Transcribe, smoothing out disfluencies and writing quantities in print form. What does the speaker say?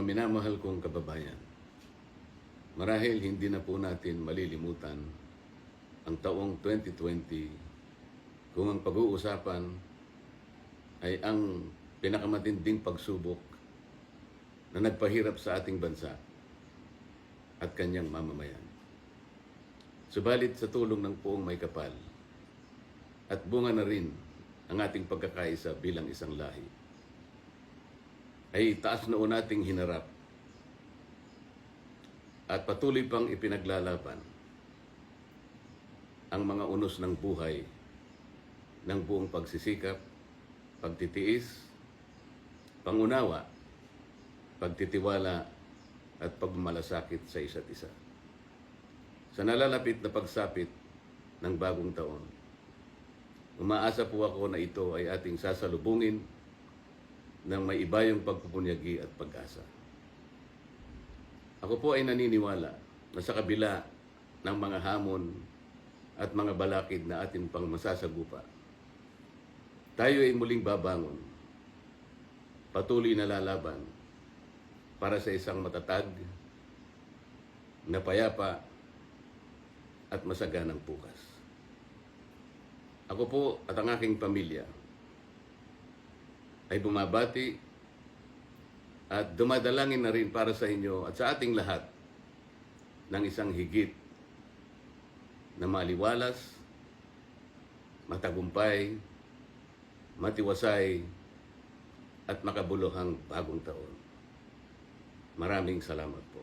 Mga minamahal kong kababayan, marahil hindi na po natin malilimutan ang taong 2020 kung ang pag-uusapan ay ang pinakamatinding pagsubok na nagpahirap sa ating bansa at kanyang mamamayan. Subalit sa tulong ng Poong May Kapal at bunga na rin ang ating pagkakaisa bilang isang lahi, ay taas noo nating hinarap at patuloy pang ipinaglalaban ang mga unos ng buhay ng buong pagsisikap, pagtitiis, pangunawa, pagtitiwala at pagmalasakit sa isa't isa. Sa nalalapit na pagsapit ng bagong taon, umaasa po ako na ito ay ating sasalubungin ng may ibayong pagpupunyagi at pag-asa. Ako po ay naniniwala na sa kabila ng mga hamon at mga balakid na atin pang masasagupa, tayo ay muling babangon, patuloy na lalaban para sa isang matatag, na payapa at masaganang bukas. Ako po at ang aking pamilya ay bumabati at dumadalangin na rin para sa inyo at sa ating lahat ng isang higit na maliwalas, matagumpay, matiwasay at makabuluhang bagong taon. Maraming salamat po.